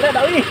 Ada doi.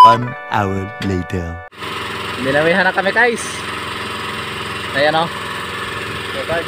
One hour later. Binawihan na kami guys. Ayan o. Ada doi.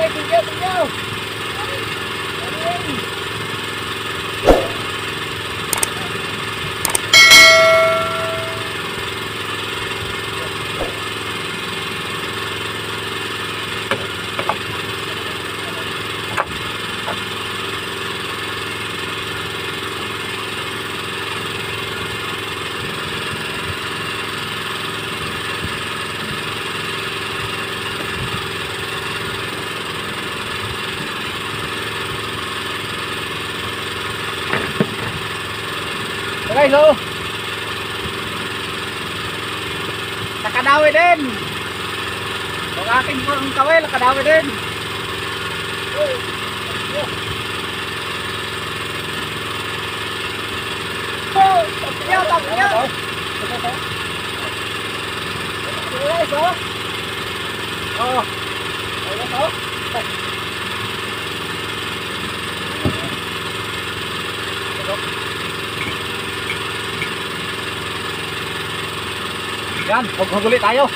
Okay, tinggal. Guys, oh. Nakadawi din. Ang aking pang kawel, nakadawi din. Oh. Oh, tapos guys, oh. Oh. Ayun, oh. Yan, hughuli tayo.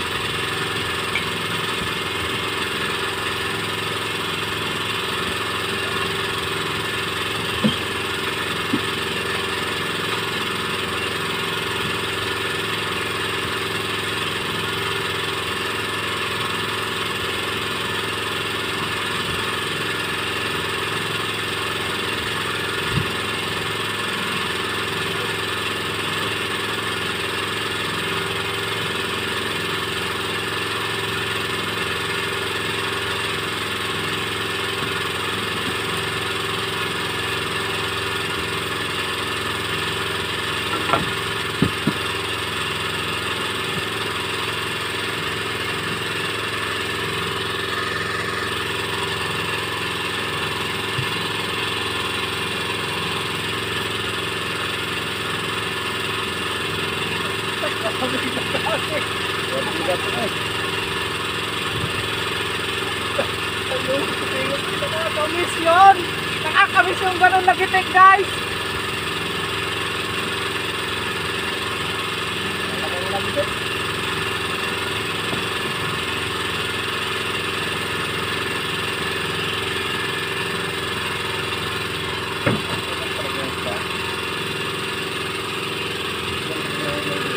Nakakamiss yun! Nakakamiss yung ganun nagitik, guys!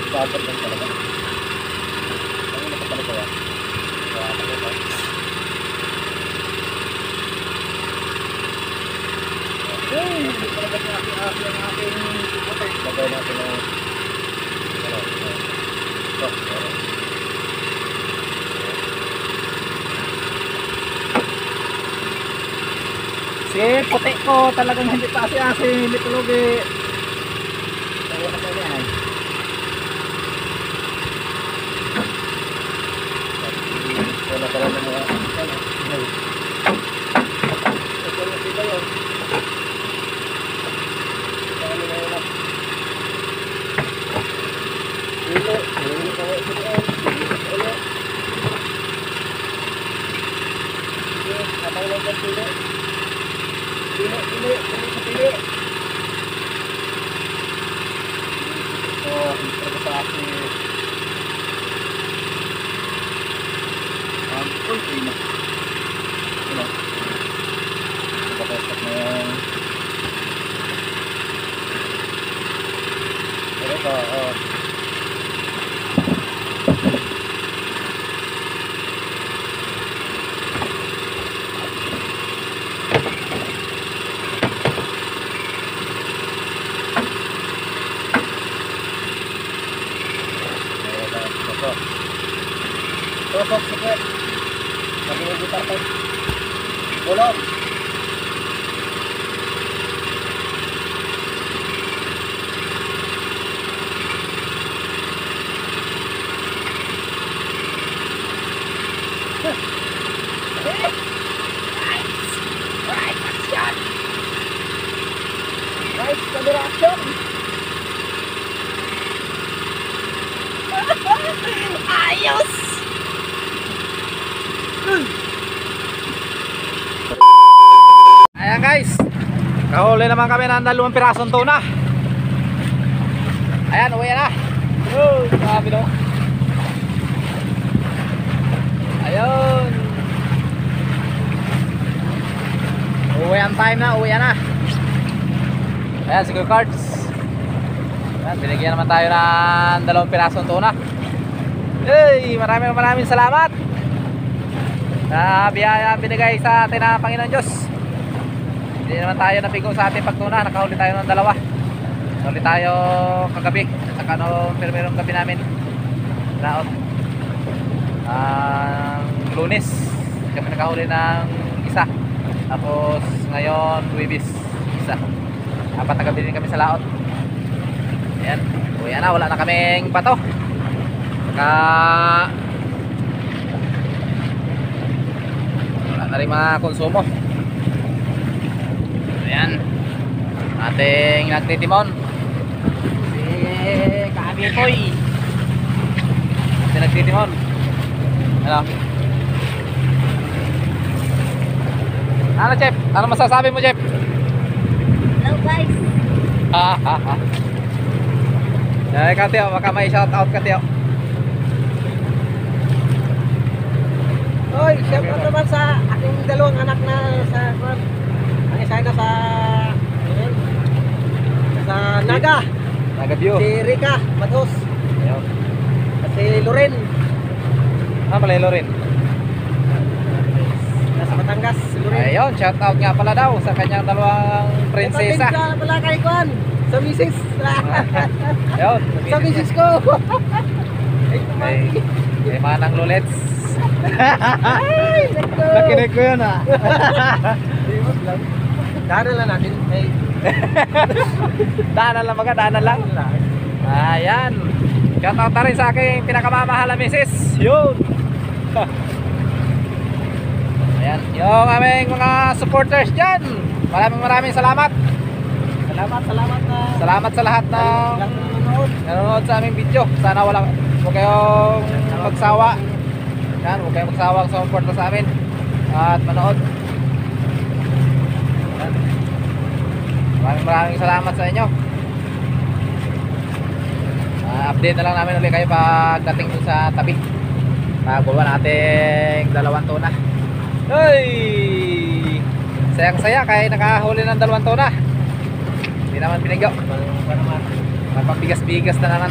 Babat lang talaga. Ano na talaga yan? Hindi talaga yung aking puputin. Bagay natin ang si puti ko talagang hindi pa asi-asi, hindi tulugi. Tayo na tayo yan. Wala ka lang na mga Tosok sikit. Lagi mo gitar tayo. Bulong. Right, camera action. Ayos. Ayan guys, kahuli naman kami ng 2 pirasong tuna. Ayan, uwi na. Oh, sabi no. Ayun. time na, uwi na. Ayan, si Kuya Cards. Ayan, binigyan naman tayo ng 2 pirasong tuna. Hey, maraming salamat na biyaya binigay sa atin ng Panginoon Diyos. Hindi naman tayo napigo sa ating pagtuna. Nakahuli tayo ng 2. Nakahuli tayo kagabi at saka nung pirmirong gabi namin laot Lunes kami nakahuli ng 1. Tapos ngayon Luwibis 1. 4 na gabi din kami sa laot. Ayan, uwi na, wala na kaming pato. Wala na rin mga konsumo. Ayan, ating nagtitimon si Kaamipoy. Ating nagtitimon. Ano Chef? Ano masasabi mo Chef? Hello guys. Ay Katyo, baka may shout out Katyo. Oy, shout out naman sa aking 2 anak na sa ang isa na sa Naga. Naga View. Si Rika Matos. Ayun. At si Loren. Pala Loren. Nasa Batangas, si Loren. Ayun, shout out nga pala daw sa kanyang 2 prinsesa. Ito pala kay Kwan. Sa misis. Ayun, Sa misis ko. Ay manang lulets. Ay, Nakinig ko yun ah. Daanan lang natin. Hey. Daanan lang mga, daanan lang. Ayan. Shout out na rin sa aking pinakamamahal na misis. Yun. Ayan, yung aming mga supporters dyan. Maraming salamat. Salamat sa lahat ng nanonood sa aming video. Sana huwag kayong magsawa. Yan, huwag kayong magsawa sa support sa amin at manood. Yan. Maraming salamat sa inyo. Update na lang namin ulit kayo pagdating dun sa tabi. Pagawa nating 2 tuna. Hey! Sayang saya kaya nakahuli ng 2 tuna. Hindi naman binigyo. Magpabigas-bigas na naman.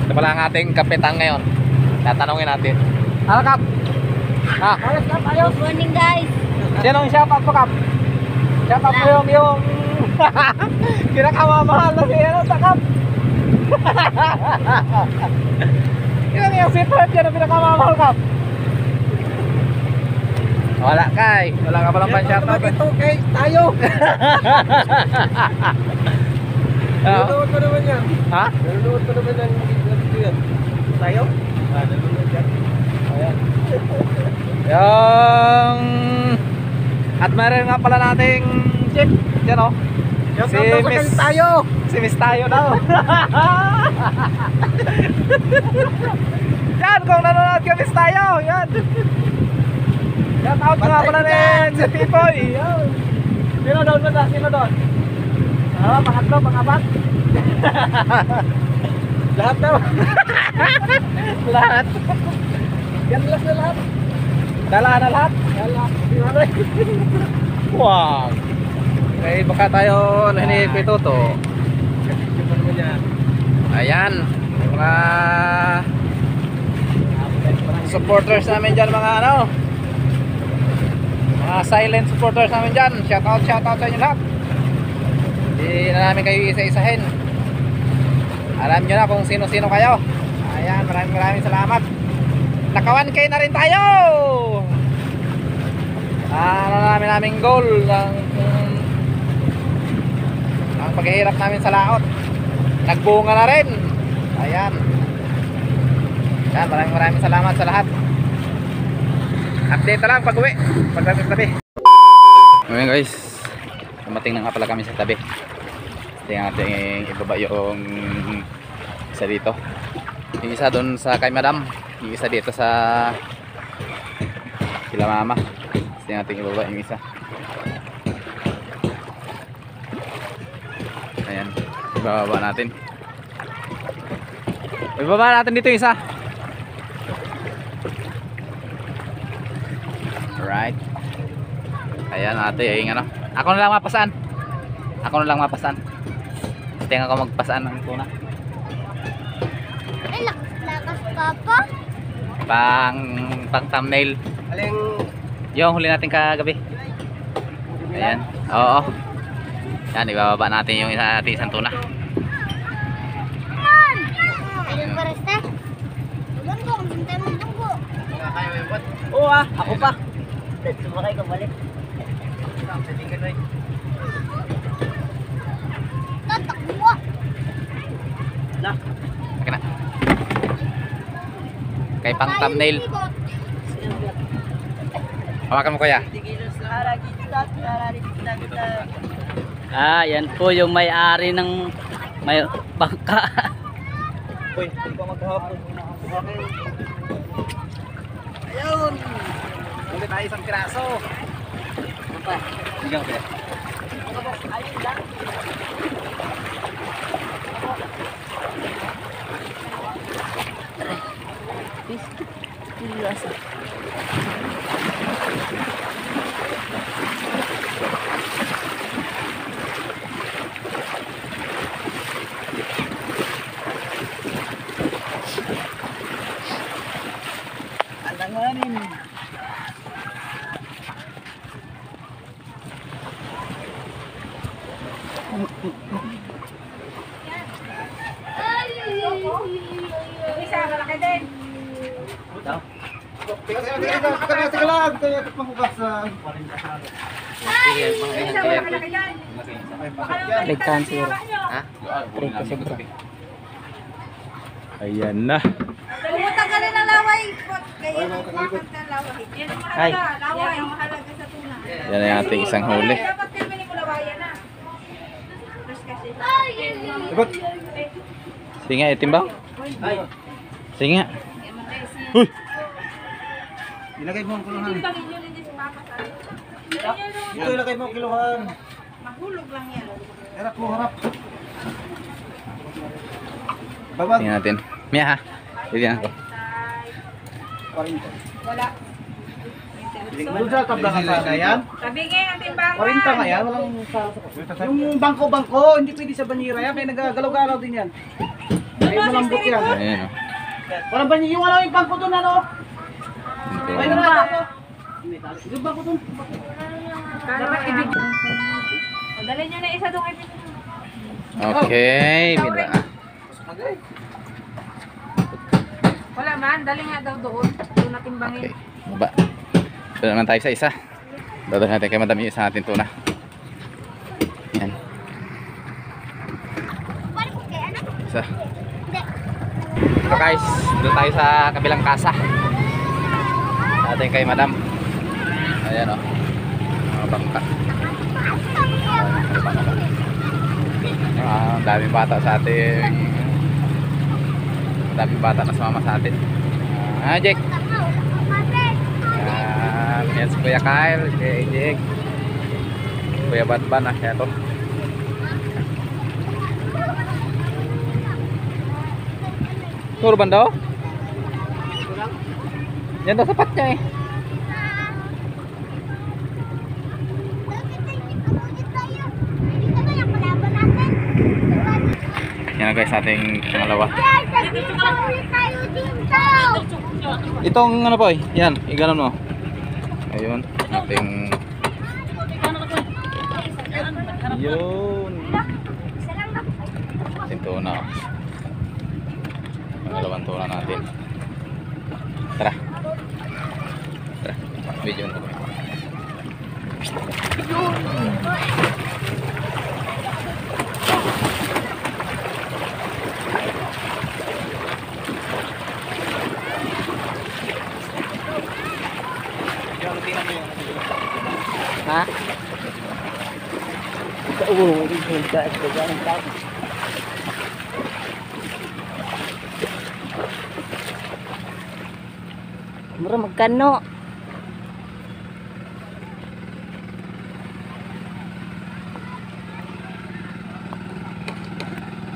Ito pala ang ating kapitan ngayon. Tatanungin natin. Ano Kap? Ayos Kap, ayos. Good morning guys. Sinong shoutout po Kap? Shoutout po yung kinakamamahal na si ano sa Kap. Yung sweetheart yan ang pinakamamahal Kap. Wala kay. Wala ka palang pan-shoutout. Ito kay tayo. Nanonood ko naman yan. Ha? Nanonood ko naman yan. Tayo? Nanonood yan. Ayan. Yung admirer nga pala nating Chip. Yan o. Si Miss tayo. Si Miss tayo daw. Yan, kung nanonood ka Miss tayo. Yan. Shout out nga pala rin si Pipoy. Yan. Sino doon ba? Sino doon? Pangatlo, pangapat. Lahat daw. Lahat. Yan lang na lahat. Dala na lahat. Lahat. Wow. Okay, baka tayo ano hinihipit ito. Ayan. Mga supporters namin dyan, mga ano. Mga silent supporters namin dyan. Shout out sa inyo lahat. Hindi na namin kayo isa-isahin. Alam nyo na kung sino-sino kayo. Ayan, maraming salamat. Naka 1K na rin tayo. Ano namin goal ng paghihirap namin sa laot. Nagbunga na rin. Ayan. Ayan, maraming salamat sa lahat. Update na lang pag uwi. Pagdating sa tabi. Ayan guys, dumating na nga pala kami sa tabi. Tingnan natin ibaba yung isa dito. Yung isa doon sa kay madam. Yung isa dito sa kila mama. Tingnan natin ibaba yung isa. Ayan, ibaba natin. Ibaba natin dito yung isa. Alright. Ayan ate, yung ano. Ako na lang mapasaan. Ako na lang mapasaan. Tingnan ako magpasaan ng tuna. Ay, lakas papa. Pang thumbnail. Aling Yung huli natin kagabi. Ayan. Oo. Yan, ibababa natin yung isang tuna. Ayun pa rin, Steph. Tunggo, ang bintay mo, tunggo. Oo ako pa. Sumakay ka balik. Tatakbo. Na. Okay na. Kay pang thumbnail. Hawakan mo kuya. Yan po yung may-ari ng may bangka. Uy, hindi ka maghapon. Ayun. Huli tayo isang piraso. Bigyan ko kuya. Ayun lang. Alanganin. Isa, malaki din. Teka lang, kaya panghugas sa Ligtan siguro. Ha? Ayan na. Pumutan ka rin ng laway. Kaya magpakat ka laway. Yan ang Ay. mahalaga. Laway ang mahalaga sa tuna. Yan ang ating isang huli. Dapat pilminin mo lawayan na. Tapos kasi. Sige nga, itim ba? Sige nga. Uy! ilagay mo ang kiluhan. Bangin yun hindi si Papa sa Ito ilagay mo ang kiluhan. mahulog lang yan. Harap mo, harap. Babag. Tingnan natin. Mia ha? Tingnan ko. Wala. Doon sa tabla ka sana yan. Tabingin ang timbangan. 40 nga yan, walang yung bangko-bangko, hindi pwede sa banyera yan, kaya nagagalaw-galaw din yan. Ay, malambot yan. Ayan o. Walang banyera, yung ano yung bangko doon, ano? Ay, Ito. ano? Yung bangko doon. Dapat ibig. Dali nyo na isa doon kay Pino. Okay. Mida. Wala man, dali nga daw doon. Doon na timbangin. Okay. Baba. Ito naman tayo sa isa. Dadalhin natin kay madami isa natin tuna. Yan. Isa. So guys, doon tayo sa kabilang kasa. Natin kay madam. Ayan o. Mga bangka. Ang daming bata sa ating. Ang daming bata na sumama sa atin. Jack. Yan si Kuya Kyle, Kuya Ejek, Kuya Batban na kaya to. Turban daw? Yan daw sapat niya eh. Yan na guys ating pangalawa. Itong ano po eh, yan, iganon mo. Ayun, ating yun ating tuna. Pangalawang tuna natin. Tara. Tara, video nito. Ha? Mura magkano?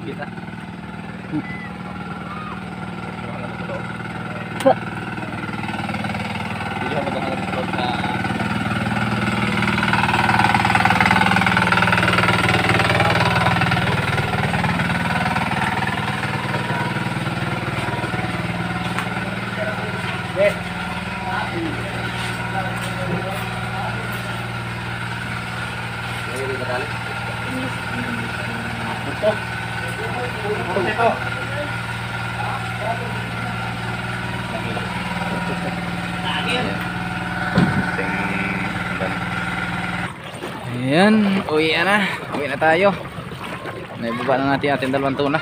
Kita. Hindi ka maghanap sa Ayan, uwi na tayo. Naibaba na natin ating dalawang tuna.